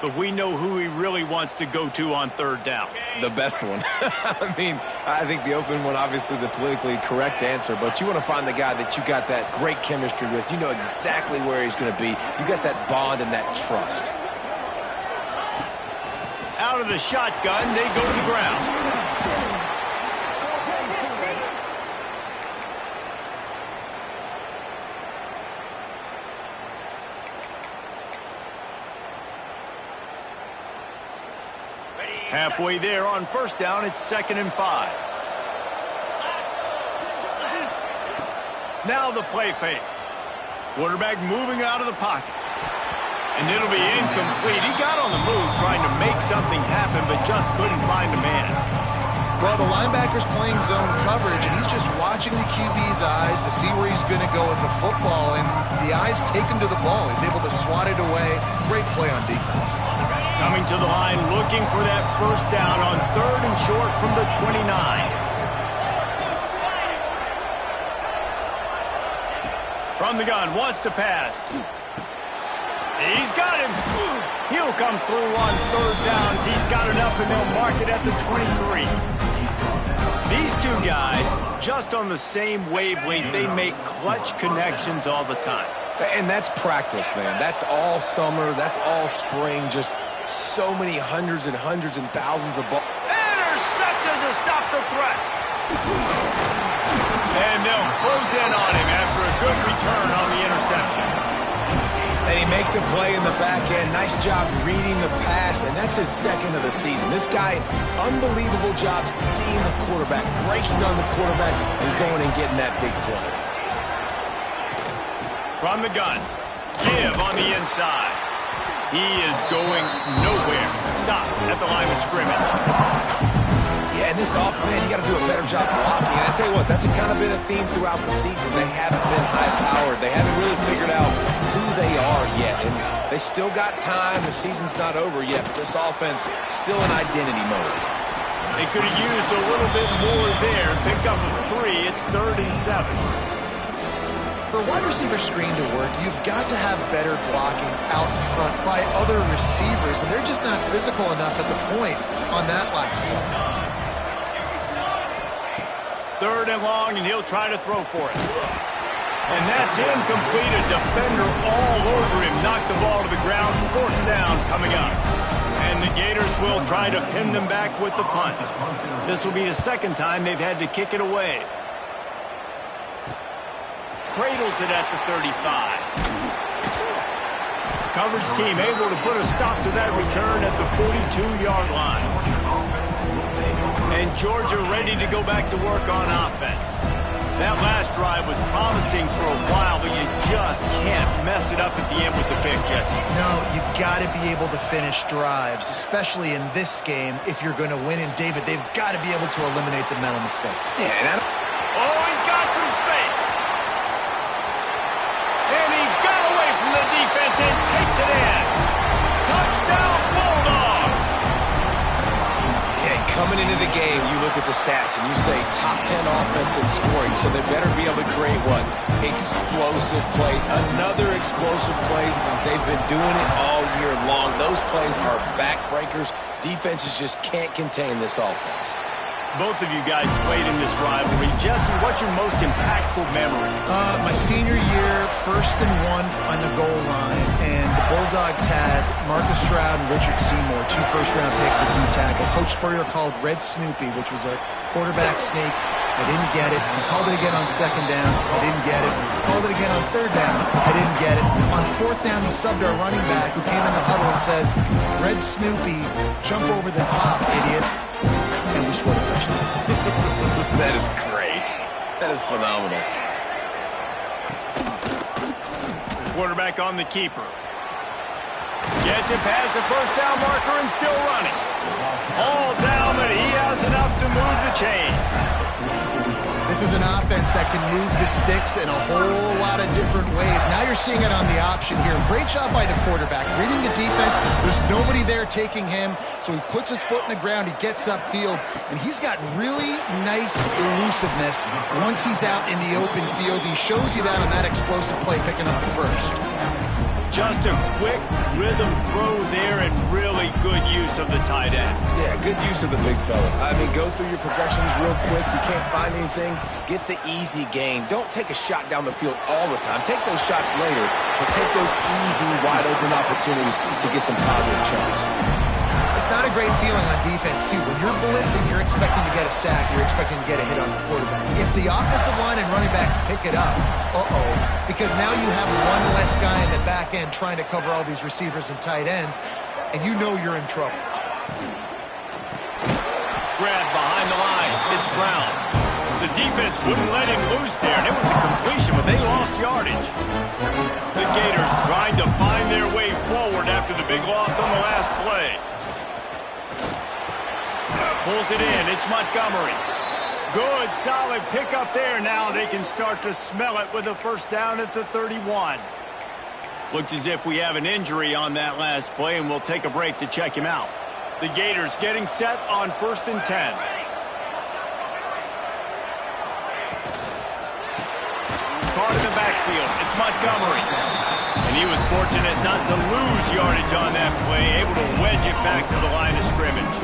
but we know who he really wants to go to on third down. The best one. I mean, I think the open one, obviously the politically correct answer, but you want to find the guy that you got that great chemistry with. You know exactly where he's going to be. You got that bond and that trust. Out of the shotgun, they go to the ground. Halfway there on first down, it's 2nd and 5. Now the play fake. Quarterback moving out of the pocket. And it'll be incomplete. He got on the move trying to make something happen, but just couldn't find a man. Well, the linebacker's playing zone coverage, and he's just watching the QB's eyes to see where he's going to go with the football, and the eyes take him to the ball. He's able to swat it away. Great play on defense. Coming to the line, looking for that first down on 3rd and short from the 29. From the gun, wants to pass. He's got him. He'll come through on 3rd down. He's got enough, and they'll mark it at the 23. These two guys, just on the same wavelength, they make clutch connections all the time. And that's practice, man. That's all summer. That's all spring. Just so many hundreds and thousands of balls. Intercepted to stop the threat. And they'll close in on him after a good return on the interception. And he makes a play in the back end. Nice job reading the pass, and that's his 2nd of the season. This guy, unbelievable job seeing the quarterback, breaking on the quarterback, and going and getting that big play. From the gun, give on the inside. He is going nowhere. Stop at the line of scrimmage. Yeah, and this offense, man, you got to do a better job blocking. And I tell you what, that's kind of been a theme throughout the season. They haven't been high-powered. They haven't really figured out who they are yet. And they still got time. The season's not over yet, but this offense still in identity mode. They could have used a little bit more there. Pick up a 3. It's 3rd and 7. For a wide receiver screen to work, you've got to have better blocking out in front by other receivers, and they're just not physical enough at the point on that last play. 3rd and long, and he'll try to throw for it. And that's incomplete. A defender all over him. Knocked the ball to the ground. 4th down coming up. And the Gators will try to pin them back with the punt. This will be the 2nd time they've had to kick it away. Cradles it at the 35. Coverage team able to put a stop to that return at the 42-yard line. And Georgia ready to go back to work on offense. That last drive was promising for a while, but you just can't mess it up at the end with the pick, Jesse. No, you got to be able to finish drives, especially in this game if you're going to win. And David, they've got to be able to eliminate the mental mistakes. Yeah, oh, he's got some space. And he got away from the defense and takes it in. Touchdown, Bulldogs. Yeah, coming into the game, you look at the stats and you say top 10 offense in scoring, so they better be able to create what? Explosive plays. Another explosive plays. They've been doing it all year long. Those plays are backbreakers. Defenses just can't contain this offense. Both of you guys played in this rivalry. Jesse, what's your most impactful memory? My senior year, 1st and 1 on the goal line, and the Bulldogs had Marcus Stroud and Richard Seymour, 2 first-round picks at D-tackle. Coach Spurrier called Red Snoopy, which was a quarterback sneak. I didn't get it. He called it again on 2nd down. I didn't get it. He called it again on 3rd down. I didn't get it. On 4th down, he subbed our running back who came in the huddle and says, Red Snoopy, jump over the top, idiot. And we scored a touchdown. That is great. That is phenomenal. Quarterback on the keeper. Gets it past the first down marker and still running. All down, but he has enough to move the chains. This is an offense that can move the sticks in a whole lot of different ways. Now you're seeing it on the option here. Great job by the quarterback. Reading the defense, there's nobody there taking him, so he puts his foot in the ground, he gets upfield, and he's got really nice elusiveness once he's out in the open field. He shows you that on that explosive play, picking up the first. Just a quick rhythm throw there and really good use of the tight end. Yeah, good use of the big fella. I mean, go through your progressions real quick. You can't find anything, get the easy gain. Don't take a shot down the field all the time. Take those shots later, but take those easy, wide-open opportunities to get some positive chunks. It's not a great feeling on defense, too. When you're blitzing, you're expecting to get a sack. You're expecting to get a hit on the quarterback. If the offensive line and running backs pick it up, because now you have one less guy in the back end trying to cover all these receivers and tight ends, and you know you're in trouble. Grab behind the line. It's Brown. The defense wouldn't let him loose there, and it was a completion, but they lost yardage. The Gators trying to find their way forward after the big loss on the last play. Pulls it in. It's Montgomery. Good, solid pickup there. Now they can start to smell it with a first down at the 31. Looks as if we have an injury on that last play, and we'll take a break to check him out. The Gators getting set on 1st and 10. Caught in the backfield. It's Montgomery. And he was fortunate not to lose yardage on that play, able to wedge it back to the line of scrimmage.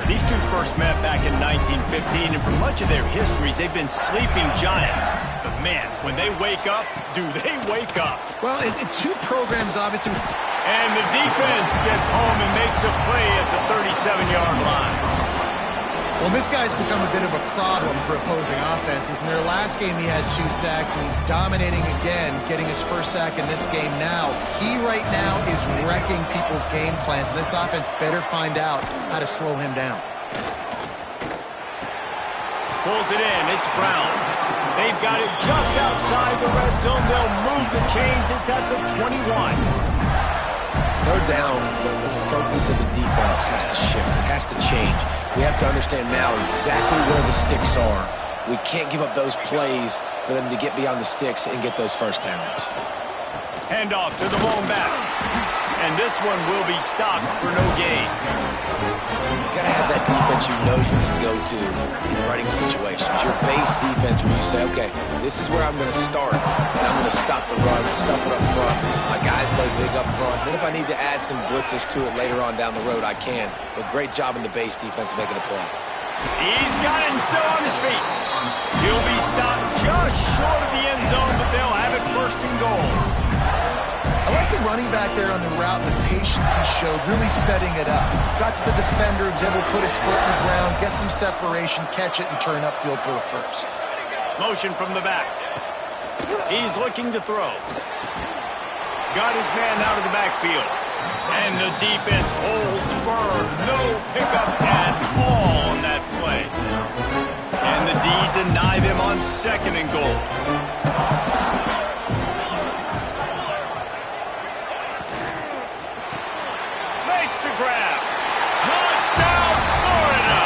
These two first met back in 1915, and for much of their histories, they've been sleeping giants. But man, when they wake up, do they wake up? Well, two programs, obviously. And the defense gets home and makes a play at the 37-yard line. Well, this guy's become a bit of a problem for opposing offenses. In their last game, he had 2 sacks, and he's dominating again, getting his first sack in this game now. He right now is wrecking people's game plans, and this offense better find out how to slow him down. Pulls it in. It's Brown. They've got it just outside the red zone. They'll move the chains. It's at the 21. Third down, the focus of the defense has to shift. It has to change. We have to understand now exactly where the sticks are. We can't give up those plays for them to get beyond the sticks and get those first downs. Handoff to the lone back. And this one will be stopped for no gain. You got to have that defense you know you can go to in running situations. Your base defense where you say, okay, this is where I'm going to start, and I'm going to stop the run, stuff it up front. My guys play big up front. Then if I need to add some blitzes to it later on down the road, I can. But great job in the base defense making a play. He's got it and still on his feet. He'll be stopped just short of the end zone, but they'll have it 1st and goal. I like the running back there on the route, the patience he showed, really setting it up. Got to the defender, was able to put his foot in the ground, get some separation, catch it, and turn upfield for the first. Motion from the back. He's looking to throw. Got his man out of the backfield. And the defense holds firm. No pickup at all on that play. And the D deny them on 2nd and goal. Makes the grab. Touchdown, Florida.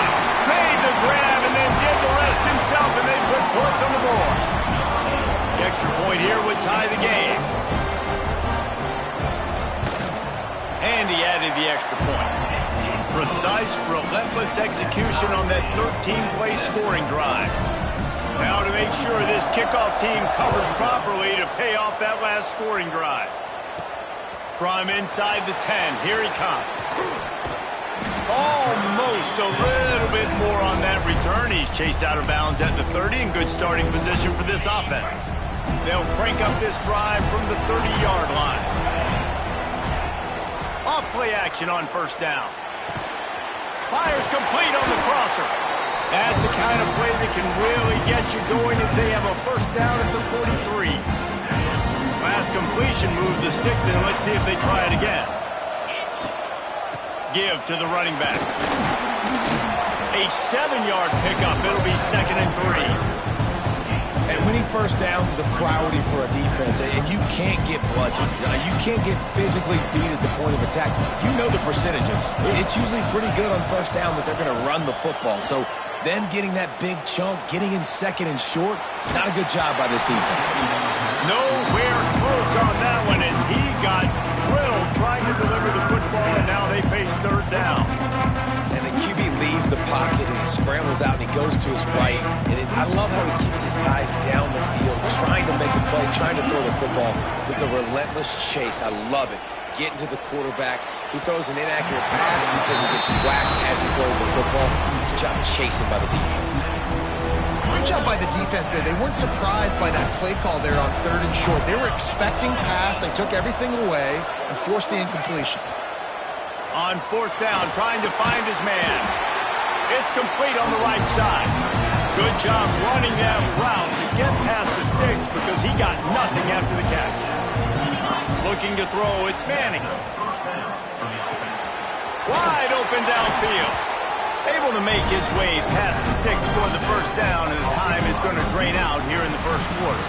Made the grab and then did the rest himself, and they put points on the board. The extra point here would tie the game. And he added the extra point. Precise, relentless execution on that 13-play scoring drive. Now to make sure this kickoff team covers properly to pay off that last scoring drive. From inside the 10, here he comes. Almost a little bit more on that return. He's chased out of bounds at the 30 in good starting position for this offense. They'll crank up this drive from the 30-yard line. Off-play action on 1st down. Fires complete on the crosser. That's the kind of play that can really get you going as they have a 1st down at the 43. Last completion moved the sticks in. Let's see if they try it again. Give to the running back. A 7-yard pickup. It'll be 2nd and 3. And winning first downs is a priority for a defense, and you can't get bludgeoned. You can't get physically beat at the point of attack. You know the percentages. It's usually pretty good on 1st down that they're going to run the football. So them getting that big chunk, getting in 2nd and short, not a good job by this defense. Nowhere close on that one as he got drilled trying to deliver the football, and now they face 3rd down. And the QB leaves the pocket and he scrambles out and he goes to his right. And I love how he keeps his eyes down the field, trying to make a play, trying to throw the football with the relentless chase. I love it. Getting to the quarterback, He throws an inaccurate pass because he gets whacked as he throws the football. Nice job chasing by the defense. Great job by the defense there. They weren't surprised by that play call there on 3rd and short. They were expecting pass. They took everything away and forced the incompletion. On 4th down, trying to find his man. It's complete on the right side. Good job running that route to get past the sticks because he got nothing after the catch. Looking to throw, it's Manning. Wide open downfield. Able to make his way past the sticks for the 1st down, and the time is going to drain out here in the 1st quarter.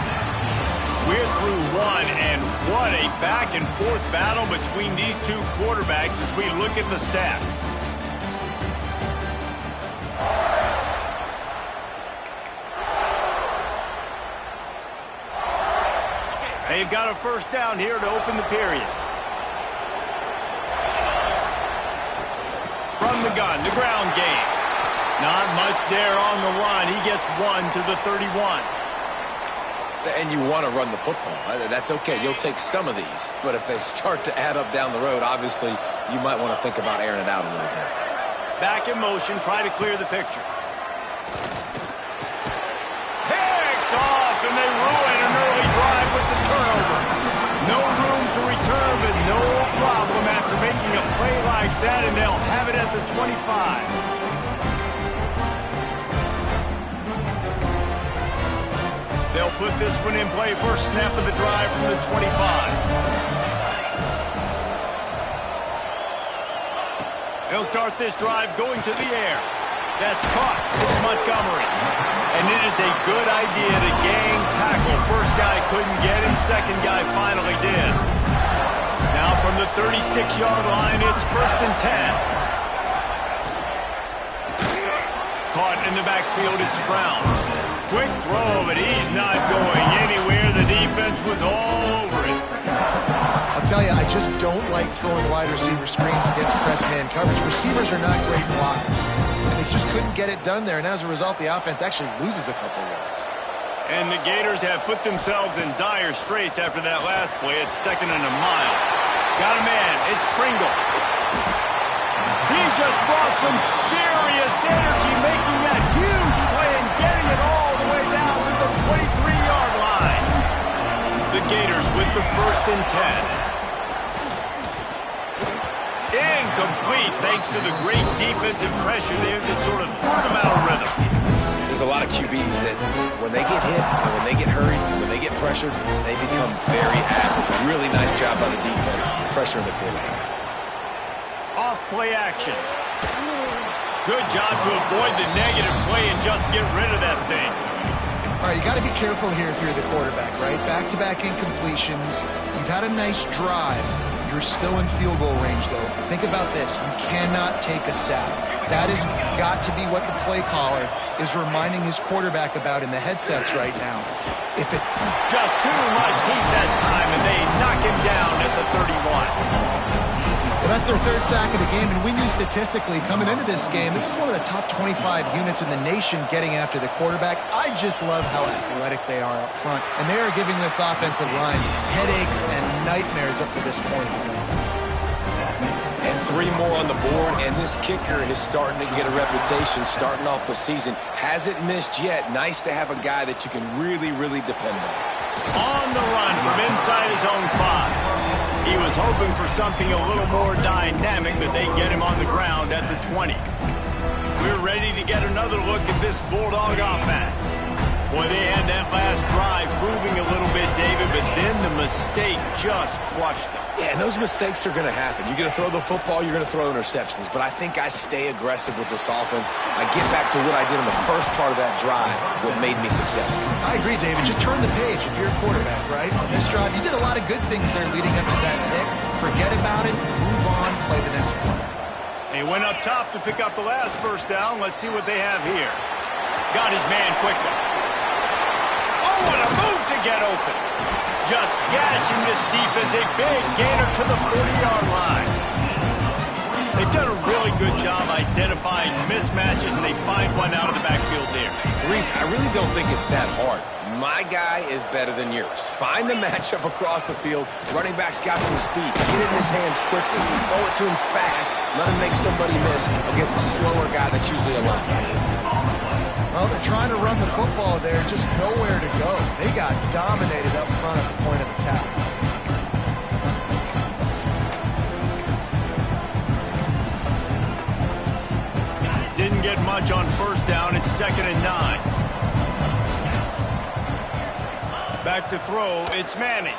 We're through one, and what a back-and-forth battle between these two quarterbacks as we look at the stats. They've got a 1st down here to open the period. From the gun, the ground game. Not much there on the run. He gets 1 to the 31. And you want to run the football. That's okay. You'll take some of these. But if they start to add up down the road, obviously, you might want to think about airing it out a little bit. Back in motion, try to clear the picture. Picked off, and they ruin an early drive with the turnover. No room to return, but no problem after making a play like that, and they'll have it at the 25. They'll put this one in play. First snap of the drive from the 25. They'll start this drive going to the air. That's caught. It's Montgomery. And it is a good idea to gang tackle. First guy couldn't get him. Second guy finally did. Now from the 36-yard line, it's 1st and 10. Caught in the backfield, it's Brown. Quick throw, but he's not going anywhere. The defense was all over it. I'll tell you, I just don't like throwing wide receiver screens against press man coverage. Receivers are not great blockers, and they just couldn't get it done there. And as a result, the offense actually loses a couple yards. And the Gators have put themselves in dire straits after that last play. It's 2nd and a mile. Got a man. It's Pringle. He just brought some serious energy, making that huge play and getting it all the way down to the 23-yard line. The Gators with the 1st and 10. Incomplete thanks to the great defensive pressure there that sort of threw them out of rhythm. There's a lot of QBs that when they get hit and when they get hurried and when they get pressured, they become very active. Really nice job by the defense pressuring the quarterback. Off play action. Good job to avoid the negative play and just get rid of that thing. All right, you got to be careful here if you're the quarterback, right? Back-to-back incompletions. You've had a nice drive. You're still in field goal range, though. Think about this. You cannot take a sack. That has got to be what the play caller is reminding his quarterback about in the headsets right now. If it just too much heat that time, and they knock him down at the 31. Well, that's their 3rd sack of the game, and we knew statistically coming into this game, this is one of the top 25 units in the nation getting after the quarterback. I just love how athletic they are up front, and they are giving this offensive line headaches and nightmares up to this point. And 3 more on the board, and this kicker is starting to get a reputation starting off the season. Hasn't missed yet. Nice to have a guy that you can really, really depend on. On the run from inside his own 5. He was hoping for something a little more dynamic, but they get him on the ground at the 20. We're ready to get another look at this Bulldog offense. Boy, they had that last drive moving a little bit, David, but then the mistake just crushed them. Yeah, and those mistakes are going to happen. You're going to throw the football, you're going to throw interceptions, but I think I stay aggressive with this offense. I get back to what I did in the first part of that drive, what made me successful. I agree, David. Just turn the page if you're a quarterback, right? On this drive, you did a lot of good things there leading up to that pick. Forget about it, move on, play the next play. They went up top to pick up the last 1st down. Let's see what they have here. Got his man quickly. Oh, what a move to get open. Just gashing this defense. A big gainer to the 40-yard line. They've done a really good job identifying mismatches, and they find one out of the backfield there. Reese, I really don't think it's that hard. My guy is better than yours. Find the matchup across the field. Running back's got some speed. Get it in his hands quickly. Throw it to him fast. Let him make somebody miss against a slower guy that's usually a linebacker. Well, they're trying to run the football there, just nowhere to go. They got dominated up front at the point of attack. Didn't get much on first down. It's 2nd and 9. Back to throw. It's Manning.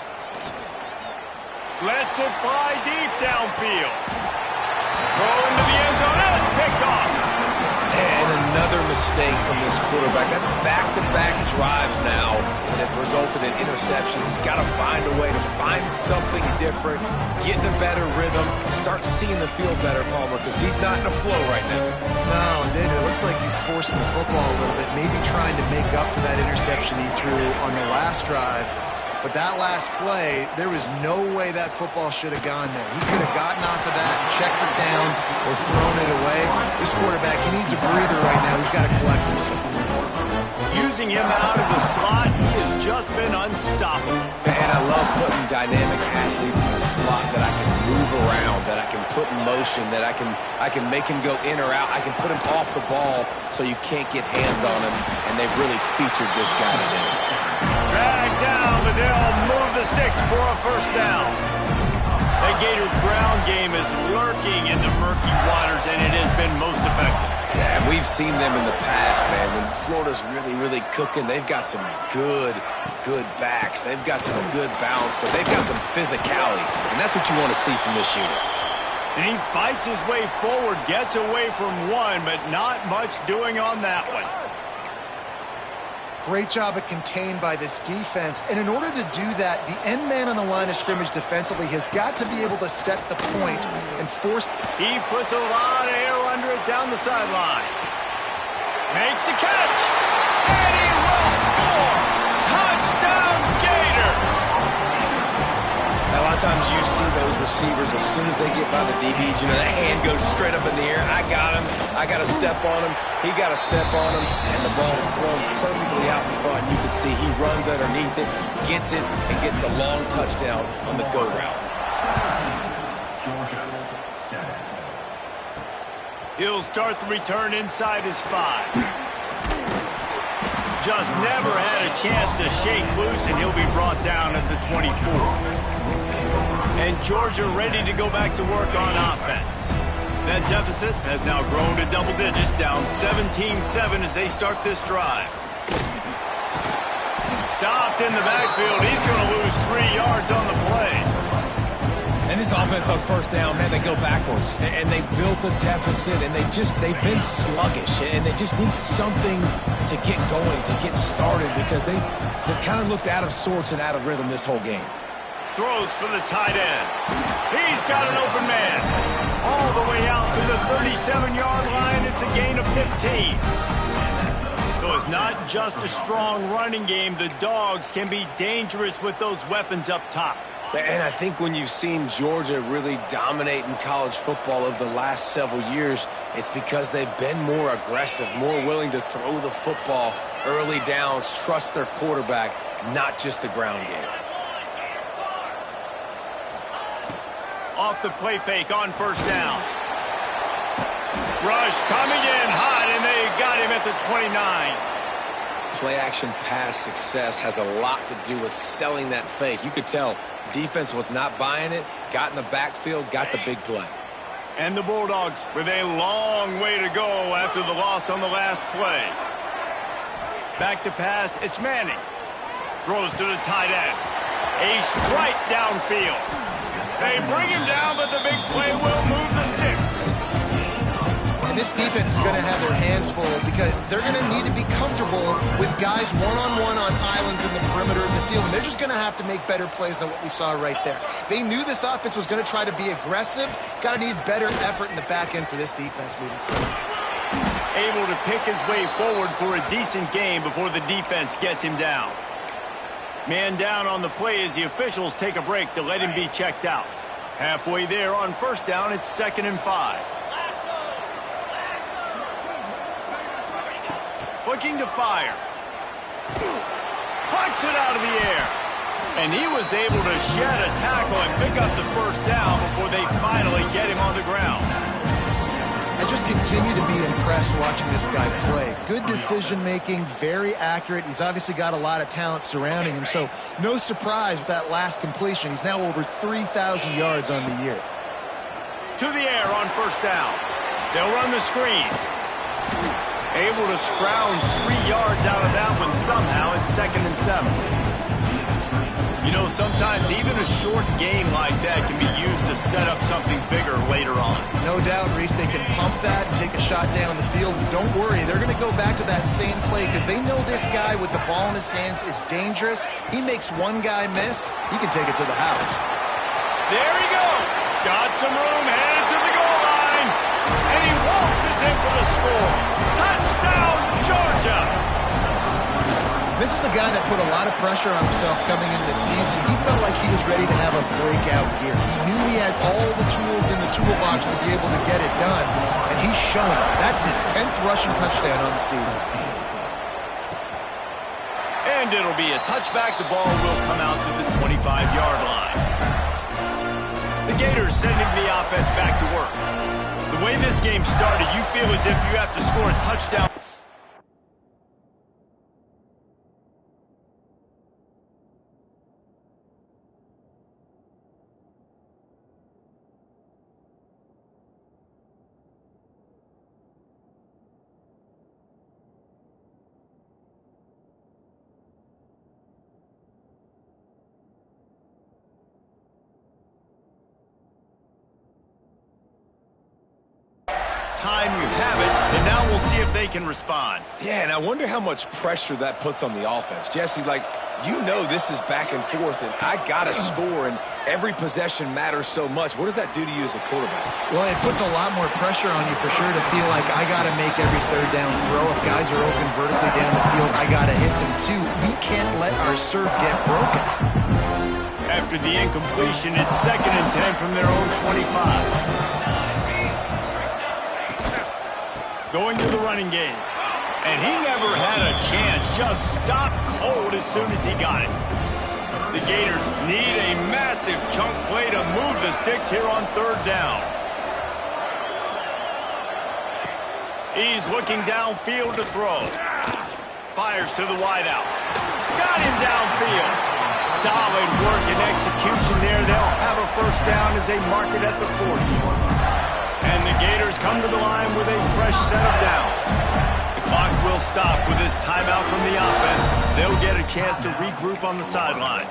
Lets it fly deep downfield. Throw into the end zone. And it's picked off. And another mistake from this quarterback. That's back-to-back drives now that have resulted in interceptions. He's got to find a way to find something different, get in a better rhythm, start seeing the field better, Palmer, because he's not in a flow right now. No, David, it looks like he's forcing the football a little bit, maybe trying to make up for that interception he threw on the last drive. But that last play, there was no way that football should have gone there. He could have gotten off of that, checked it down, or thrown it away. This quarterback, he needs a breather right now. He's got to collect himself. Using him out of the slot, he has just been unstoppable. And I love putting dynamic athletes in the slot that I can move around, that I can put in motion, that I can make him go in or out. I can put him off the ball so you can't get hands on him, and they've really featured this guy today. Drag down, but they'll move the sticks for a first down. The Gator ground game is lurking in the murky waters, and it has been most effective. Yeah, and we've seen them in the past, man. When Florida's really, really cooking, they've got some good backs. They've got some good balance, but they've got some physicality, and that's what you want to see from this unit. And he fights his way forward, gets away from one, but not much doing on that one. Great job at contained by this defense. And in order to do that, the end man on the line of scrimmage defensively has got to be able to set the point and force. He puts a lot of air under it down the sideline. Makes the catch. And he will score. Touchdown, Gator. A lot of times you see those receivers, as soon as they get by the DBs, you know, that hand goes straight up in the air. I got him. I got to step on him. He got to step on him. And the ball is thrown perfectly out in front. You can see he runs underneath it, gets it, and gets the long touchdown on the go route. He'll start the return inside his 5. Just never had a chance to shake loose, and he'll be brought down at the 24. And Georgia ready to go back to work on offense. That deficit has now grown to double digits, down 17-7 as they start this drive. Stopped in the backfield. He's going to lose 3 yards on the play. And this offense on first down, man, they go backwards. And they built a deficit, and they've been sluggish. And they just need something to get going, to get started, because they've kind of looked out of sorts and out of rhythm this whole game. Throws for the tight end. He's got an open man. All the way out to the 37-yard line. It's a gain of 15. So it's not just a strong running game. The Dogs can be dangerous with those weapons up top. And I think when you've seen Georgia really dominate in college football over the last several years, it's because they've been more aggressive, more willing to throw the football early downs, trust their quarterback, not just the ground game. Off the play fake on first down. Rush coming in hot, and they got him at the 29. Play-action pass success has a lot to do with selling that fake. You could tell defense was not buying it, got in the backfield, got the big play. And the Bulldogs with a long way to go after the loss on the last play. Back to pass, it's Manning. Throws to the tight end. A strike downfield. They bring him down, but the big play will move the sticks. And this defense is going to have their hands full because they're going to need to be comfortable with guys one-on-one on islands in the perimeter of the field. And they're just going to have to make better plays than what we saw right there. They knew this offense was going to try to be aggressive. Got to need better effort in the back end for this defense moving forward. Able to pick his way forward for a decent game before the defense gets him down. Man down on the play as the officials take a break to let him be checked out. Halfway there on first down, it's 2nd and 5. Looking to fire. Punts it out of the air. And he was able to shed a tackle and pick up the first down before they finally get him on the ground. I just continue to be impressed watching this guy play. Good decision-making, very accurate. He's obviously got a lot of talent surrounding him, so no surprise with that last completion. He's now over 3,000 yards on the year. To the air on first down. They'll run the screen. Able to scrounge 3 yards out of that one somehow. It's 2nd and 7. You know, sometimes even a short game like that can be used to set up something bigger later on. No doubt, Reese, they can pump that and take a shot down the field. Don't worry, they're going to go back to that same play because they know this guy with the ball in his hands is dangerous. He makes one guy miss, he can take it to the house. There he goes. Got some room, headed to the goal line. And he waltzes in for the score. Touchdown, Georgia. This is a guy that put a lot of pressure on himself coming into this season. He felt like he was ready to have a breakout year. He knew he had all the tools in the toolbox to be able to get it done, and he's shown it. That's his 10th rushing touchdown on the season. And it'll be a touchback. The ball will come out to the 25-yard line. The Gators sending the offense back to work. The way this game started, you feel as if you have to score a touchdown. Time you have it, and now we'll see if they can respond. Yeah, and I wonder how much pressure that puts on the offense. Jesse, like, you know this is back and forth, and I got to score, and every possession matters so much. What does that do to you as a quarterback? Well, it puts a lot more pressure on you for sure to feel like I got to make every third down throw. If guys are open vertically down the field, I got to hit them too. We can't let our serve get broken. After the incompletion, it's 2nd and 10 from their own 25. Going to the running game. And he never had a chance. Just stopped cold as soon as he got it. The Gators need a massive chunk play to move the sticks here on 3rd down. He's looking downfield to throw. Fires to the wideout. Got him downfield. Solid work and execution there. They'll have a first down as they mark it at the 40. And the Gators come to the line with a fresh set of downs. The clock will stop with this timeout from the offense. They'll get a chance to regroup on the sideline.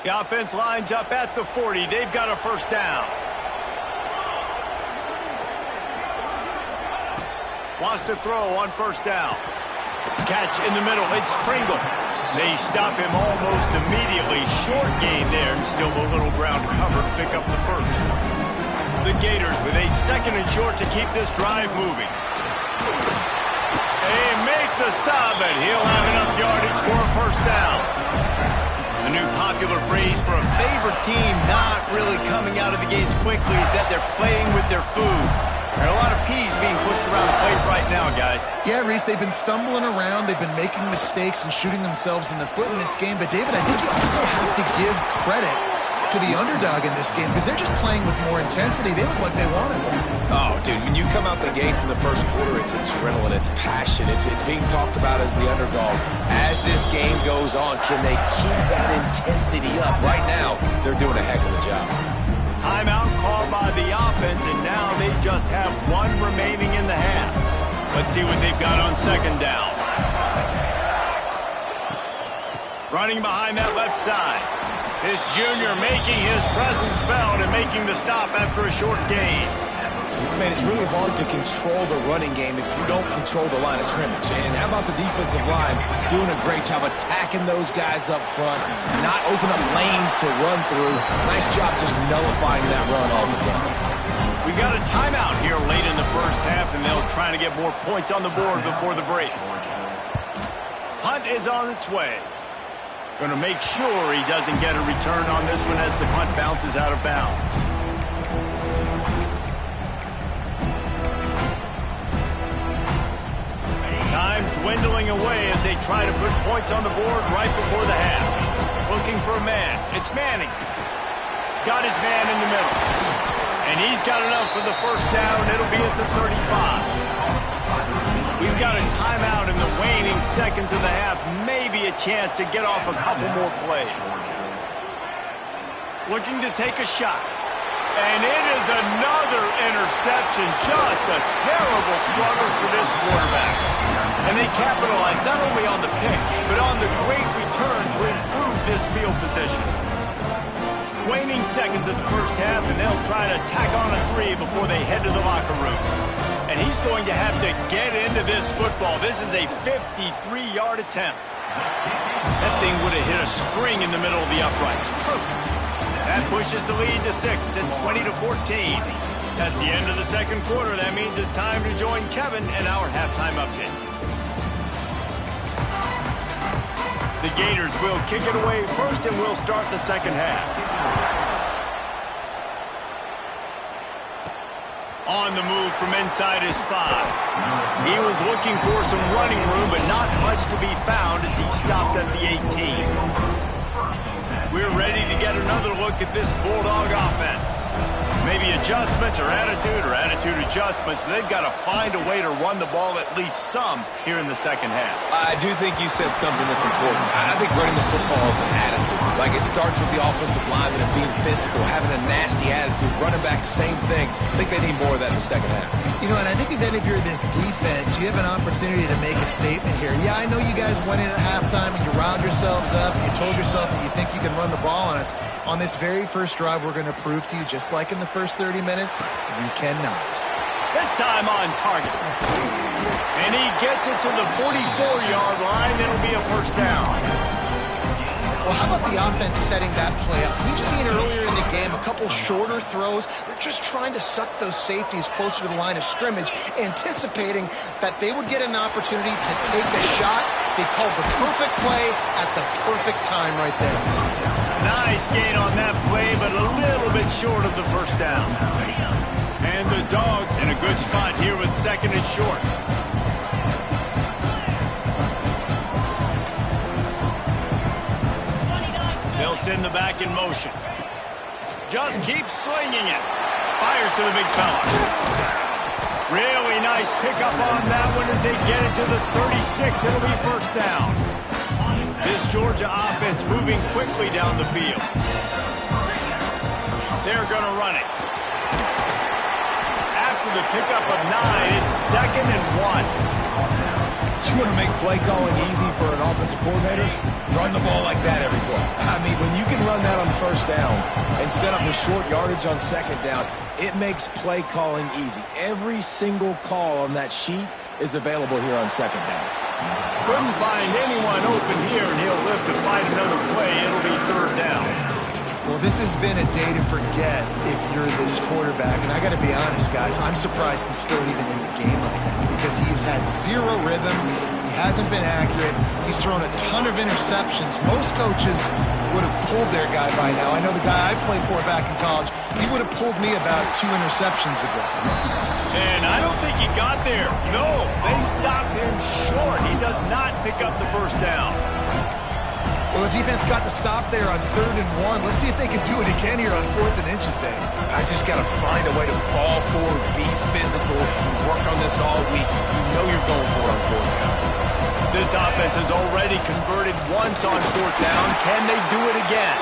The offense lines up at the 40. They've got a first down. Wants to throw on first down. Catch in the middle. It's Pringle. They stop him almost immediately. Short gain there, and still a little ground to cover to pick up the first. The Gators with a 2nd and short to keep this drive moving. They make the stop, and he'll have enough yardage for a first down. The new popular phrase for a favorite team not really coming out of the gates quickly is that they're playing with their food. There are a lot of peas being pushed around the plate right now, guys. Yeah, Reese, they've been stumbling around. They've been making mistakes and shooting themselves in the foot in this game. But, David, I think you also have to give credit to the underdog in this game because they're just playing with more intensity. They look like they wanted it. Oh, dude, when you come out the gates in the first quarter, it's adrenaline, it's passion, it's being talked about as the underdog. As this game goes on, can they keep that intensity up? Right now, they're doing a heck of a job. Timeout called by the offense, and now they just have one remaining in the half. Let's see what they've got on 2nd down. Running behind that left side. This junior making his presence felt and making the stop after a short gain. Man, it's really hard to control the running game if you don't control the line of scrimmage. And how about the defensive line doing a great job attacking those guys up front, not open up lanes to run through. Nice job just nullifying that run altogether. We got a timeout here late in the first half, and they'll try to get more points on the board before the break. Punt is on its way. Going to make sure he doesn't get a return on this one as the punt bounces out of bounds. Time dwindling away as they try to put points on the board right before the half. Looking for a man. It's Manning. Got his man in the middle. And he's got enough for the first down. It'll be at the 35. We've got a timeout in the waning seconds of the half. Maybe a chance to get off a couple more plays. Looking to take a shot. And it is another interception. Just a terrible struggle for this quarterback. And they capitalized not only on the pick, but on the great return to improve this field position. Waning seconds of the first half, and they'll try to tack on a 3 before they head to the locker room. And he's going to have to get into this football. This is a 53-yard attempt. That thing would have hit a string in the middle of the uprights. Perfect. That pushes the lead to 6 at 20-14. That's the end of the second quarter. That means it's time to join Kevin and our halftime update. The Gators will kick it away first, and we'll start the second half. On the move from inside his 5. He was looking for some running room, but not much to be found as he stopped at the 18. We're ready to get another look at this Bulldog offense. Maybe adjustments or attitude adjustments, but they've got to find a way to run the ball at least some here in the second half. I do think you said something that's important. I think running the football is an attitude. Like, it starts with the offensive lineman and being physical, having a nasty attitude. Running back, same thing. I think they need more of that in the second half. You know, and I think then if you're this defense, you have an opportunity to make a statement here. Yeah, I know you guys went in at halftime and you riled yourselves up and you told yourself that you think you can run the ball on us. On this very first drive, we're going to prove to you, just like in the first 30 minutes, you cannot. This time on target. And he gets it to the 44-yard line. It'll be a first down. Well, how about the offense setting that play up? We've seen earlier in the game a couple shorter throws. They're just trying to suck those safeties closer to the line of scrimmage, anticipating that they would get an opportunity to take a shot. They called the perfect play at the perfect time right there. Nice gain on that play, but a little bit short of the first down. And the Dogs in a good spot here with second and short. They'll send the back in motion. Just keeps slinging it. Fires to the big fella. Really nice pickup on that one as they get it to the 36. It'll be first down. This Georgia offense moving quickly down the field. They're going to run it. After the pickup of 9, it's 2nd and 1. You want to make play calling easy for an offensive coordinator? Run the ball like that every play. I mean, when you can run that on first down and set up a short yardage on second down, it makes play calling easy. Every single call on that sheet is available here on second down. Couldn't find anyone open here, and he'll live to fight another play. It'll be third down. Well, this has been a day to forget if you're this quarterback. And I got to be honest, guys, I'm surprised he's still even in the game right now because he's had zero rhythm. He hasn't been accurate. He's thrown a ton of interceptions. Most coaches would have pulled their guy by now. I know the guy I played for back in college, he would have pulled me about 2 interceptions ago. And I don't think he got there. No, they stopped him short. He does not pick up the first down. Well, the defense got the stop there on 3rd and 1. Let's see if they can do it again here on 4th and inches, Dave. I just got to find a way to fall forward, be physical, work on this all week. You know you're going for it on 4th down. This offense has already converted once on 4th down. Can they do it again?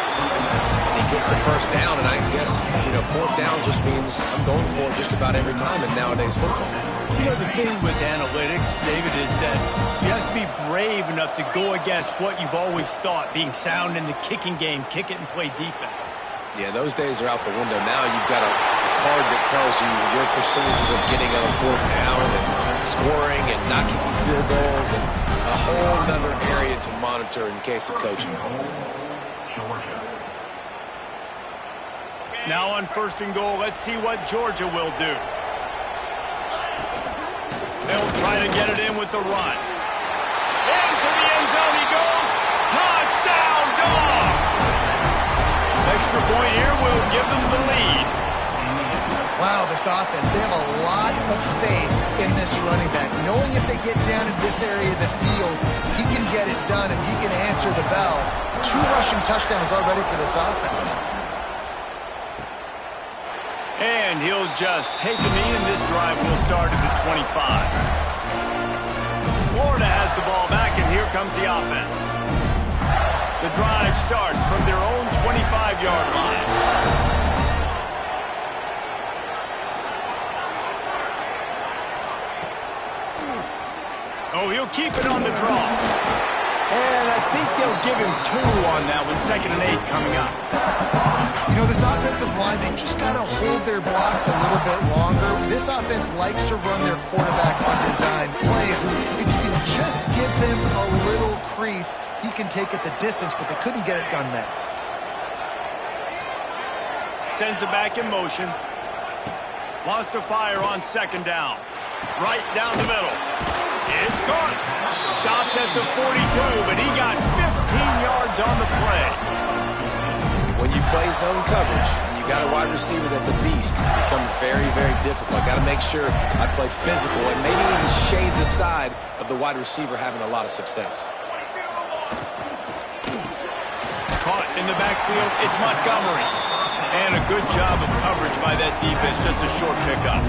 He gets the first down, and I guess, 4th down just means I'm going for it just about every time in nowadays football. You know, the thing with analytics, David, is that you have to be brave enough to go against what you've always thought, being sound in the kicking game, kick it and play defense. Yeah, those days are out the window. Now you've got a card that tells you your percentages of getting on 4th down and scoring and not kicking field goals and a whole other area to monitor in case of coaching. Now on 1st and goal, let's see what Georgia will do. They'll try to get it in with the run. Into the end zone he goes. Touchdown, Dogs! Extra point here will give them the lead. Wow, the this offense. They have a lot of faith in this running back, knowing if they get down in this area of the field, he can get it done and he can answer the bell. 2 rushing touchdowns already for this offense. And he'll just take a knee, and this drive will start at the 25. Florida has the ball back, and here comes the offense. The drive starts from their own 25-yard line. Oh, he'll keep it on the draw. And I think they'll give him 2 on that one. 2nd and 8 coming up. You know, this offensive line, they just got to hold their blocks a little bit longer. This offense likes to run their quarterback on design plays. If you can just give him a little crease, he can take it the distance, but they couldn't get it done there. Sends it back in motion. Wants to fire on 2nd down. Right down the middle. It's caught. Stopped at the 42, but he got 15 yards on the play. When you play zone coverage and you got a wide receiver that's a beast, it becomes very, very difficult. Got to make sure I play physical and maybe even shade the side of the wide receiver having a lot of success. Caught in the backfield, it's Montgomery. And a good job of coverage by that defense, just a short pickup.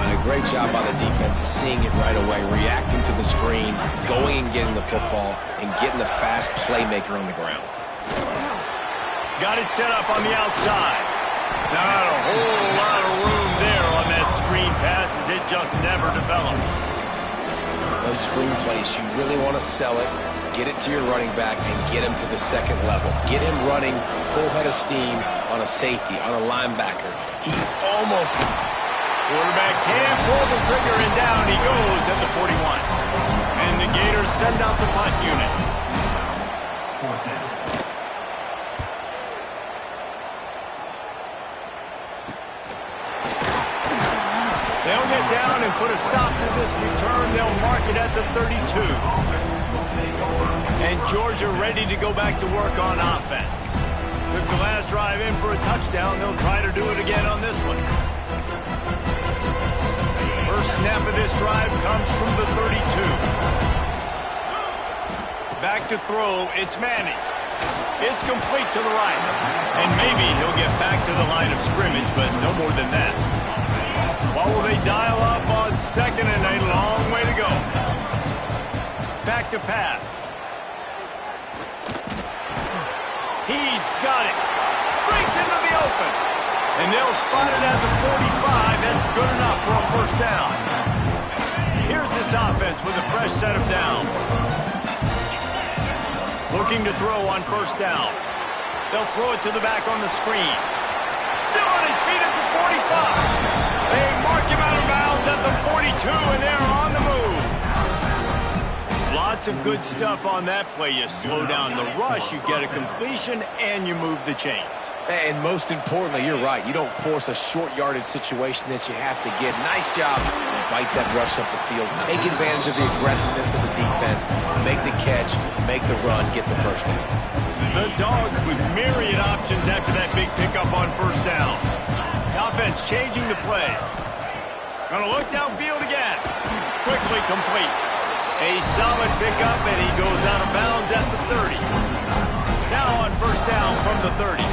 And a great job by the defense, seeing it right away, reacting to the screen, going and getting the football, and getting the fast playmaker on the ground. Got it set up on the outside. Not a whole lot of room there on that screen pass as it just never developed. Those screen plays, you really want to sell it, get it to your running back, and get him to the 2nd level. Get him running full head of steam on a safety, on a linebacker. He almost... Quarterback can't pull the trigger, and down he goes at the 41. And the Gators send out the punt unit. They'll get down and put a stop to this return. They'll mark it at the 32. And Georgia ready to go back to work on offense. Took the last drive in for a touchdown. They'll try to do it again on this one. First snap of this drive comes from the 32. Back to throw, it's Manning. It's complete to the right. And maybe he'll get back to the line of scrimmage, but no more than that. What will they dial up on 2nd and a long way to go? Back to pass. He's got it. Breaks into the open. And they'll spot it at the 45. That's good enough for a first down. Here's this offense with a fresh set of downs. Looking to throw on first down. They'll throw it to the back on the screen. Still on his feet at the 45. They mark him out of bounds at the 42, and they're on the move. Lots of good stuff on that play. You slow down the rush, you get a completion, and you move the chains. And most importantly, you're right. You don't force a short yardage situation that you have to get. Nice job. Fight that rush up the field. Take advantage of the aggressiveness of the defense. Make the catch. Make the run. Get the first down. The Dogs with myriad options after that big pickup on first down. Offense changing the play. Gonna look downfield again. Quickly complete. A solid pickup, and he goes out of bounds at the 30. Now on first down from the 30.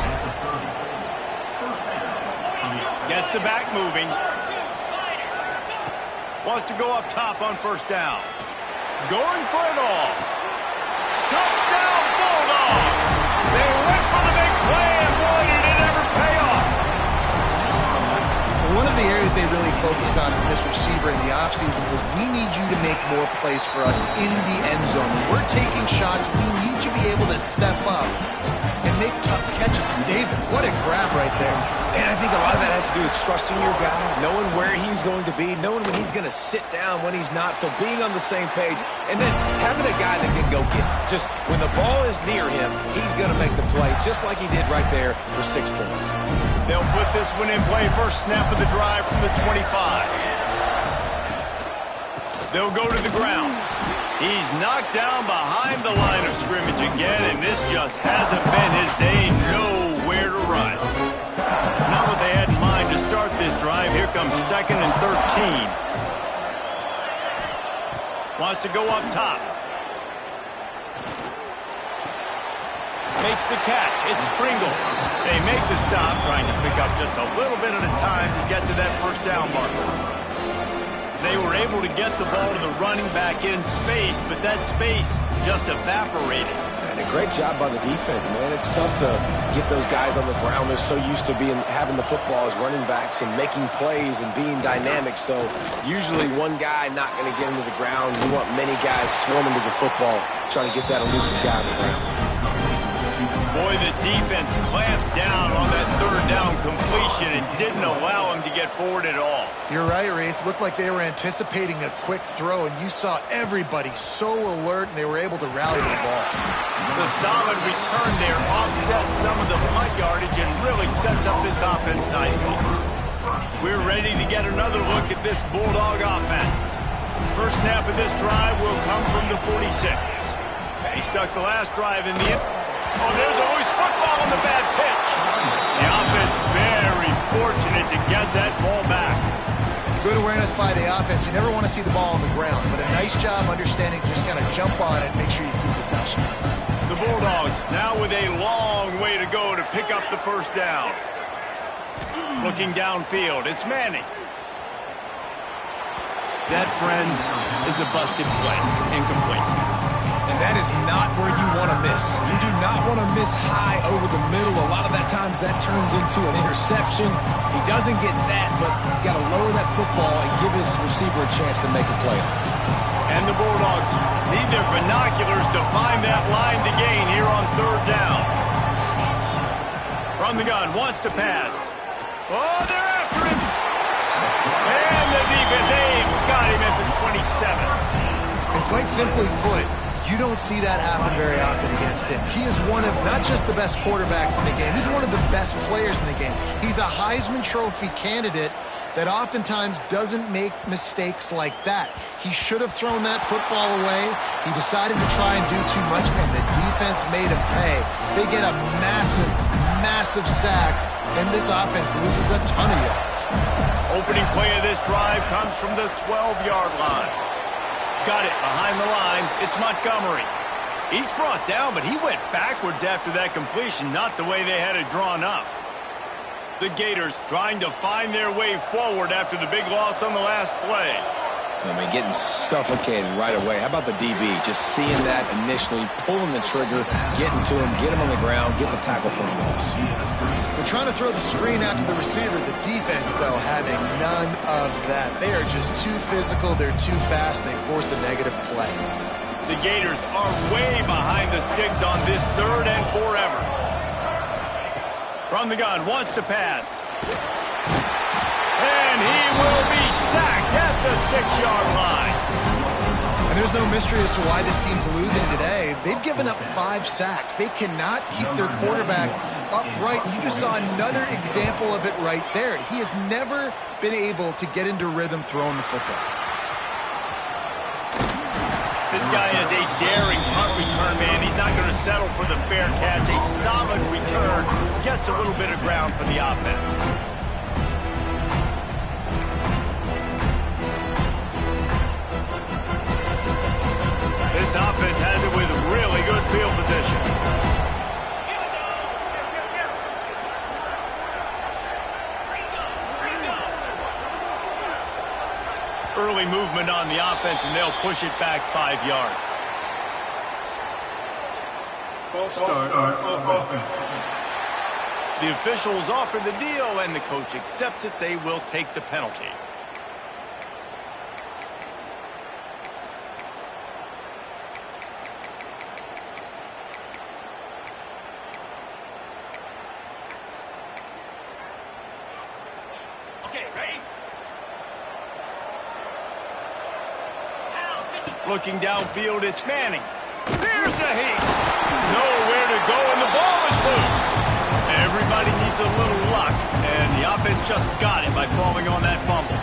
Gets the back moving. Wants to go up top on first down. Going for it all. Touchdown Bulldogs! They went for the big play, and boy, did it ever pay off. One of the areas they really focused on for this receiver in the offseason was we need you to make more plays for us in the end zone. When we're taking shots, we need you to be able to step up and make tough catches. And David, what a grab right there. And I think a lot of that has to do with trusting your guy, knowing where he's going to be, knowing when he's going to sit down, when he's not. So being on the same page, and then having a guy that can go get it. Just when the ball is near him, he's going to make the play, just like he did right there for 6 points. They'll put this one in play. First snap of the drive from the 25. They'll go to the ground. He's knocked down behind the line of scrimmage again, and this just hasn't been his day. Nowhere to run. Not what they had in mind to start becomes 2nd and 13. Wants to go up top. Makes the catch. It's Pringle. They make the stop, trying to pick up just a little bit at a time to get to that first down marker. They were able to get the ball to the running back in space, but that space just evaporated. And a great job by the defense, man. It's tough to get those guys on the ground. They're so used to having the football as running backs and making plays and being dynamic. So usually one guy not going to get into the ground. You want many guys swarming to the football, trying to get that elusive guy on the ground. Boy, the defense clamped down on that third down completion and didn't allow him to get forward at all. You're right, Reese. It looked like they were anticipating a quick throw, and you saw everybody so alert, and they were able to rally the ball. The solid return there offsets some of the punt yardage and really sets up this offense nicely. We're ready to get another look at this Bulldog offense. First snap of this drive will come from the 46. He stuck the last drive in the end. Oh, there's always football on the bad pitch. The offense very fortunate to get that ball back. Good awareness by the offense. You never want to see the ball on the ground, but a nice job understanding to just kind of jump on it and make sure you keep possession. The Bulldogs now with a long way to go to pick up the first down. Looking downfield, it's Manning. That, friends, is a busted play. Incomplete. And that is not where you want to miss. You do not want to miss high over the middle. A lot of that times that turns into an interception. He doesn't get that, but he's got to lower that football and give his receiver a chance to make a play. And the Bulldogs need their binoculars to find that line to gain here on third down. From the gun, wants to pass. Oh, they're after him. And the defense got him at the 27. And quite simply put, you don't see that happen very often against him. He is one of not just the best quarterbacks in the game, he's one of the best players in the game. He's a Heisman Trophy candidate that oftentimes doesn't make mistakes like that. He should have thrown that football away. He decided to try and do too much, and the defense made him pay. They get a massive, massive sack, and this offense loses a ton of yards. Opening play of this drive comes from the 12-yard line. Got it behind the line. It's Montgomery. He's brought down, but he went backwards after that completion, not the way they had it drawn up. The Gators trying to find their way forward after the big loss on the last play. I mean, getting suffocated right away. How about the DB? Just seeing that initially, pulling the trigger, getting to him, get him on the ground, get the tackle for the loss. They're trying to throw the screen out to the receiver. The defense, though, having none of that. They are just too physical. They're too fast. And they force a negative play. The Gators are way behind the sticks on this third and forever. From the gun, wants to pass. And he will be sacked at the 6-yard line. And there's no mystery as to why this team's losing today. They've given up 5 sacks. They cannot keep their quarterback upright. You just saw another example of it right there. He has never been able to get into rhythm throwing the football. This guy is a daring punt return man. He's not going to settle for the fair catch. A solid return gets a little bit of ground for the offense. This offense has it with really good field position. Early movement on the offense, and they'll push it back 5 yards. False start on offense. The officials offer the deal, and the coach accepts it. They will take the penalty. Looking downfield, it's Manning. There's a heat. Nowhere to go, and the ball is loose. Everybody needs a little luck, and the offense just got it by falling on that fumble.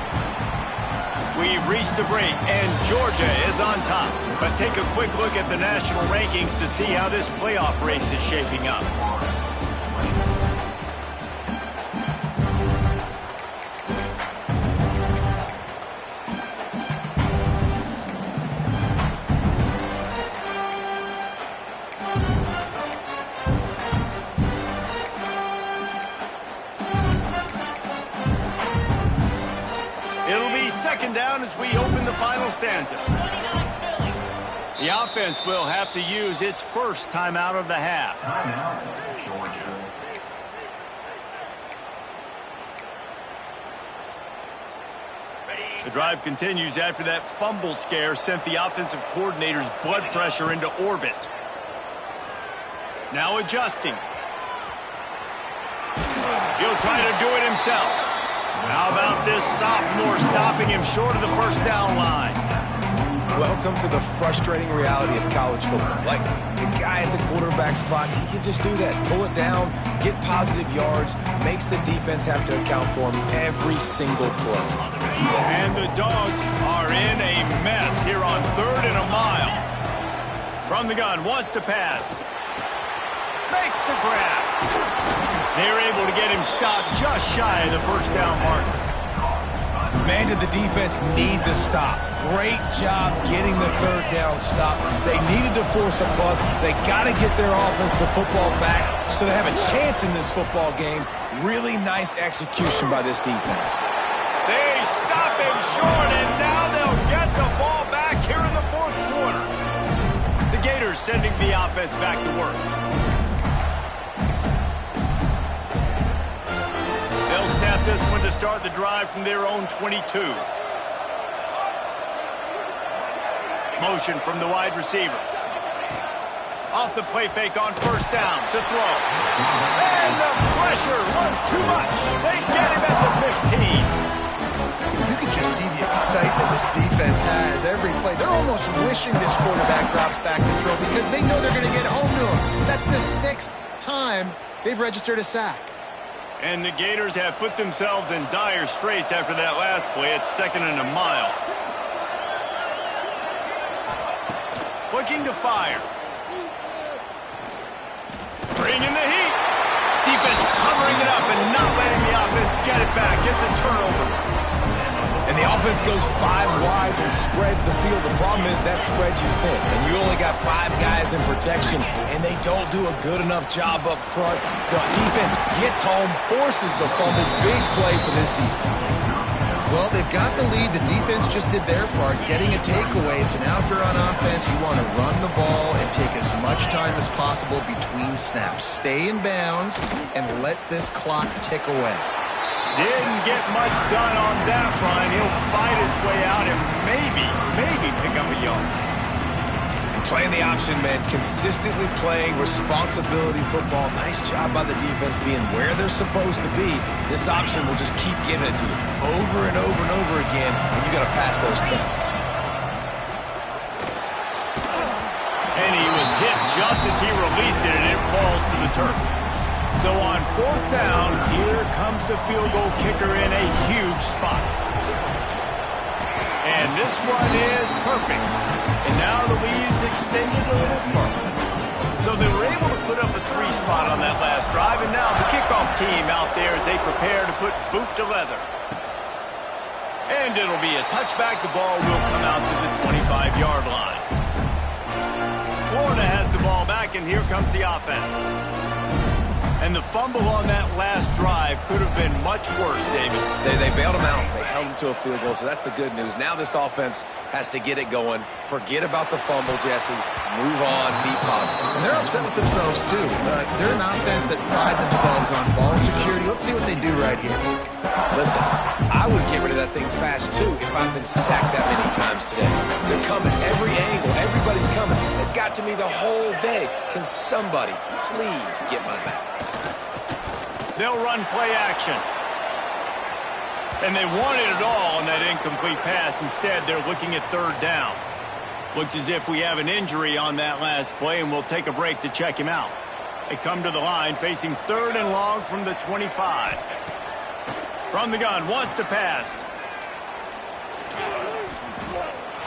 We've reached the break, and Georgia is on top. Let's take a quick look at the national rankings to see how this playoff race is shaping up. second down as we open the final stanza. The offense will have to use its first timeout of the half. Timeout, Georgia. The drive continues after that fumble scare sent the offensive coordinator's blood pressure into orbit. Now adjusting. He'll try to do it himself. How about this sophomore stopping him short of the first down line? Welcome to the frustrating reality of college football. Like, the guy at the quarterback spot, he can just do that. Pull it down, get positive yards, makes the defense have to account for him every single play. And the Dogs are in a mess here on 3rd and a mile. From the gun, wants to pass. Makes the grab. They're able to get him stopped just shy of the first down marker. Man, did the defense need the stop. Great job getting the 3rd down stop. They needed to force a punt. They got to get their offense the football back so they have a chance in this football game. Really nice execution by this defense. They stop him short, and now they'll get the ball back here in the 4th quarter. The Gators sending the offense back to work. They'll snap this one to start the drive from their own 22. Motion from the wide receiver. Off the play fake on first down to throw. And the pressure was too much. They get him at the 15. You can just see the excitement this defense has every play. They're almost wishing this quarterback drops back to throw because they know they're going to get home to him. That's the 6th time they've registered a sack. And the Gators have put themselves in dire straits after that last play. It's 2nd and a mile. Looking to fire. Bringing the heat. Defense covering it up and not letting the offense get it back. Gets a turnover. And the offense goes 5 wides and spreads the field. The problem is that spreads you thin. And you only got 5 guys in protection, and they don't do a good enough job up front. The defense gets home, forces the fumble. Big play for this defense. Well, they've got the lead. The defense just did their part, getting a takeaway. So now if you're on offense, you want to run the ball and take as much time as possible between snaps. Stay in bounds and let this clock tick away. Didn't get much done on that run. He'll fight his way out and maybe pick up a yard. Playing the option, man. Consistently playing responsibility football. Nice job by the defense being where they're supposed to be. This option will just keep giving it to you over and over and over again, and you got to pass those tests. And he was hit just as he released it, and it falls to the turf. So on 4th down, here comes the field goal kicker in a huge spot. And this one is perfect. And now the lead's extended a little further. So they were able to put up a 3 spot on that last drive, and now the kickoff team out there as they prepare to put boot to leather. And it'll be a touchback. The ball will come out to the 25-yard line. Florida has the ball back, and here comes the offense. And the fumble on that last drive could have been much worse, David. They bailed him out. They held him to a field goal, so that's the good news. Now this offense has to get it going. Forget about the fumble, Jesse. Move on. Be positive. And they're upset with themselves, too. They're an offense that pride themselves on ball security. Let's see what they do right here. Listen, I would get rid of that thing fast, too, if I've been sacked that many times today. They're coming every angle. Everybody's coming. They've got to me the whole day. Can somebody please get my back? They'll run play action. And they wanted it all on that incomplete pass. Instead, they're looking at 3rd down. Looks as if we have an injury on that last play, and we'll take a break to check him out. They come to the line facing 3rd and long from the 25. From the gun, wants to pass.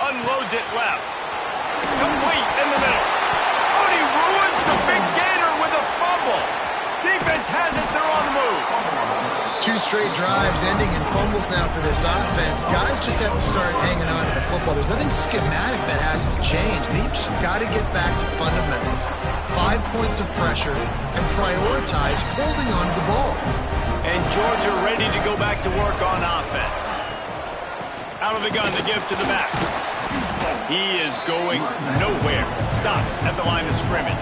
Unloads it left. Complete in the middle. Oh, he ruins the big Gator with a fumble. Defense has it, they're on the move. 2 straight drives ending in fumbles now for this offense. Guys just have to start hanging on to the football. There's nothing schematic that has to change. They've just got to get back to fundamentals. 5 points of pressure and prioritize holding on to the ball. And Georgia ready to go back to work on offense. Out of the gun to give to the back. He is going nowhere. Stop at the line of scrimmage.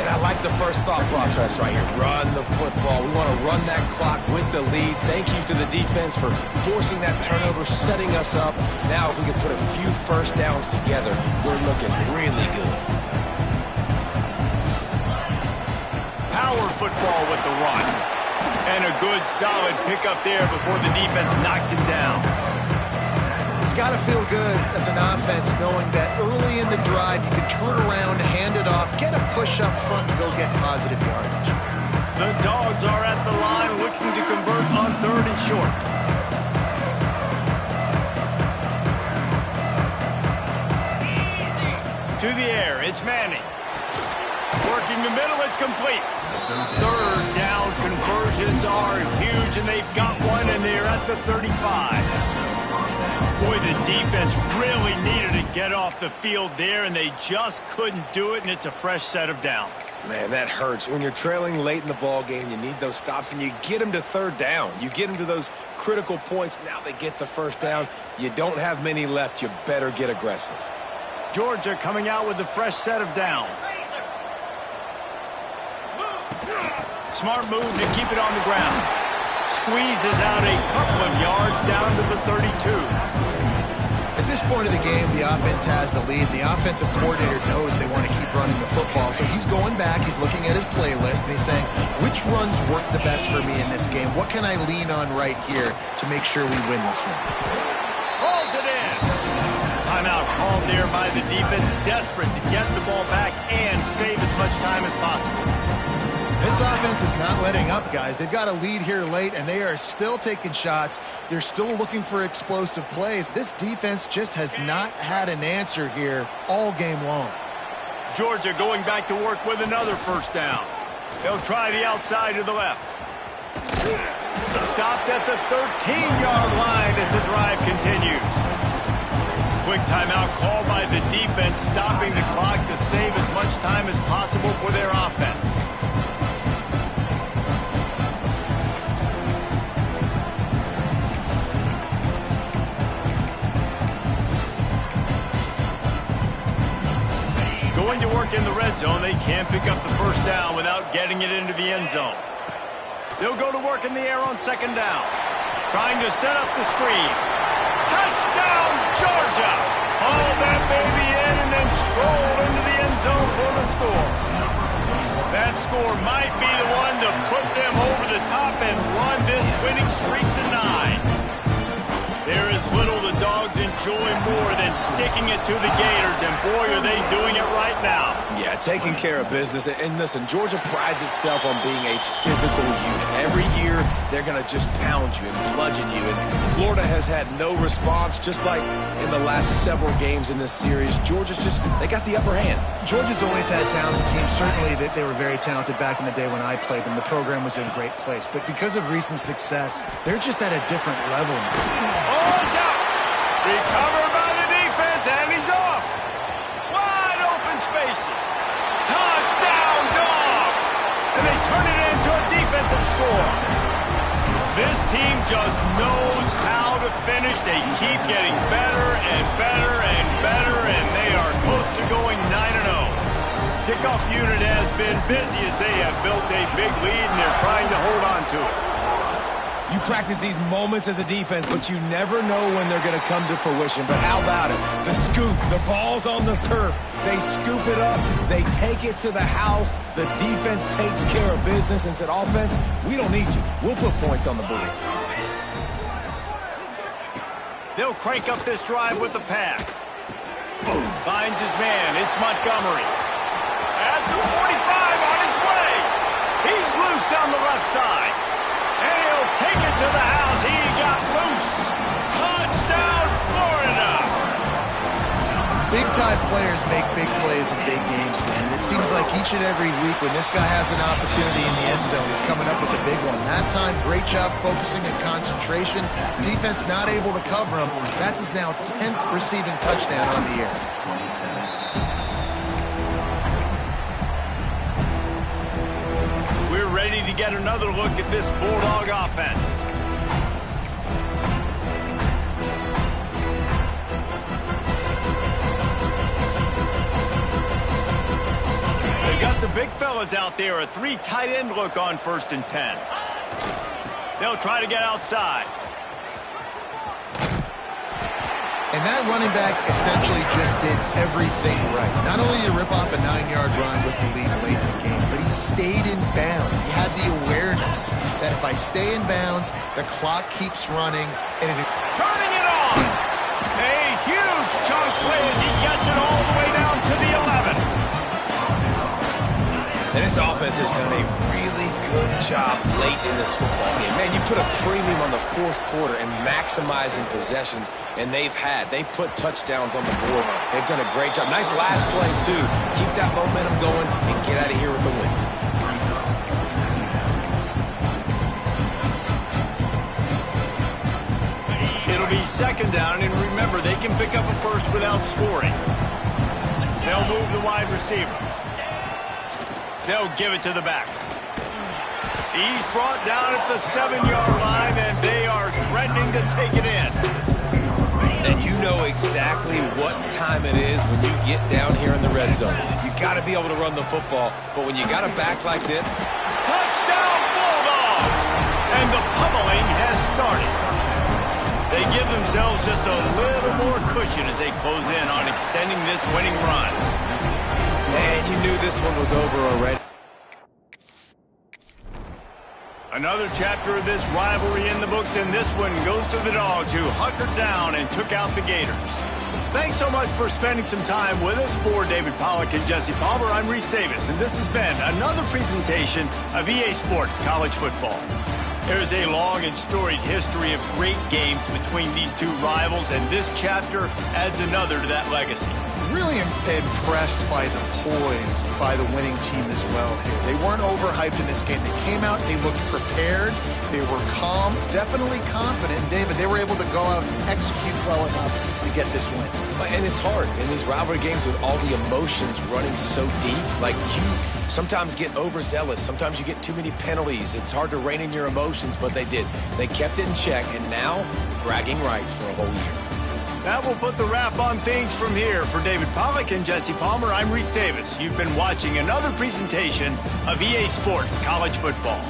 And I like the first thought process right here. Run the football. We want to run that clock with the lead. Thank you to the defense for forcing that turnover, setting us up. Now if we can put a few first downs together, we're looking really good. Power football with the run. And a good, solid pickup there before the defense knocks him down. It's got to feel good as an offense knowing that early in the drive you can turn around, hand it off, get a push up front, and go get positive yardage. The Dogs are at the line looking to convert on 3rd and short. To the air, it's Manning. Working the middle, it's complete. 3rd down conversions are huge, and they've got one, and they're at the 35. Boy, the defense really needed to get off the field there, and they just couldn't do it, and it's a fresh set of downs. Man, that hurts. When you're trailing late in the ball game, you need those stops, and you get them to 3rd down. You get them to those critical points. Now they get the 1st down. You don't have many left. You better get aggressive. Georgia coming out with a fresh set of downs. Smart move to keep it on the ground. Squeezes out a couple of yards down to the 32. At this point of the game, the offense has the lead. The offensive coordinator knows they want to keep running the football. So he's going back, he's looking at his playlist, and he's saying, which runs work the best for me in this game? What can I lean on right here to make sure we win this one? Hauls it in. Timeout called there by the defense, desperate to get the ball back and save as much time as possible. This offense is not letting up, guys. They've got a lead here late, and they are still taking shots. They're still looking for explosive plays. This defense just has not had an answer here all game long. Georgia going back to work with another 1st down. They'll try the outside to the left. Stopped at the 13-yard line as the drive continues. Quick timeout called by the defense, stopping the clock to save as much time as possible for their offense. Going to work in the red zone, they can't pick up the 1st down without getting it into the end zone. They'll go to work in the air on 2nd down. Trying to set up the screen. Touchdown, Georgia! Haul that baby in and then stroll into the end zone for the score. That score might be the one to put them over the top and run this winning streak to 9. There is little the Dogs enjoy more than sticking it to the Gators, and boy, are they doing it right now. Yeah, taking care of business. And listen, Georgia prides itself on being a physical unit. Every year, they're going to just pound you and bludgeon you. And Florida has had no response, just like in the last several games in this series. Georgia's they got the upper hand. Georgia's always had talented teams. Certainly, they were very talented back in the day when I played them. The program was in a great place. But because of recent success, they're just at a different level now. Oh, it's out. Recovered by the defense, and he's off. Wide open spacing. Touchdown, Dogs! And they turn it into a defensive score. This team just knows how to finish. They keep getting better and better and better, and they are close to going 9-0. Kickoff unit has been busy as they have built a big lead, and they're trying to hold on to it. You practice these moments as a defense, but you never know when they're going to come to fruition. But how about it? The scoop, the ball's on the turf. They scoop it up. They take it to the house. The defense takes care of business and said, offense, we don't need you. We'll put points on the board. They'll crank up this drive with the pass. Finds his man. It's Montgomery. At the 45 on his way. He's loose down the left side. And he'll take it to the house. He got loose. Touchdown, Florida. Big-time players make big plays in big games, man. And it seems like each and every week when this guy has an opportunity in the end zone, he's coming up with a big one. That time, great job focusing and concentration. Defense not able to cover him. That's his now 10th receiving touchdown on the year. We're ready to get another look at this Bulldog offense. the big fellas out there a 3 tight end look on 1st and 10. They'll try to get outside. And that running back essentially just did everything right. Not only did he rip off a 9-yard run with the lead late in the game, but he stayed in bounds. He had the awareness that if I stay in bounds, the clock keeps running. And Turning it on! A huge chunk play as he gets it all the way down to the 11. And this offense has done a really good job late in this football game. Man, you put a premium on the 4th quarter and maximizing possessions, and they've put touchdowns on the board. They've done a great job. Nice last play, too. Keep that momentum going and get out of here with the win. It'll be 2nd down, and remember, they can pick up a first without scoring. They'll move the wide receiver. They'll give it to the back. He's brought down at the 7-yard line, and they are threatening to take it in. And you know exactly what time it is when you get down here in the red zone. You got to be able to run the football, but when you got a back like this... Touchdown Bulldogs! And the pummeling has started. They give themselves just a little more cushion as they close in on extending this winning run. Man, you knew this one was over already. Another chapter of this rivalry in the books, and this one goes to the Dogs, who hunkered down and took out the Gators. Thanks so much for spending some time with us. For David Pollack and Jesse Palmer, I'm Reese Davis, and this has been another presentation of EA Sports College Football. There's a long and storied history of great games between these two rivals, and this chapter adds another to that legacy. really impressed by the poise by the winning team as well here. They weren't overhyped in this game. They came out, they looked prepared, they were calm, definitely confident. And David, they were able to go out and execute well enough to get this win. And it's hard in these rivalry games with all the emotions running so deep. Like, you sometimes get overzealous. Sometimes you get too many penalties. It's hard to rein in your emotions, but they did. They kept it in check, and now bragging rights for a whole year. That will put the wrap on things from here. For David Pollack and Jesse Palmer, I'm Reese Davis. You've been watching another presentation of EA Sports College Football.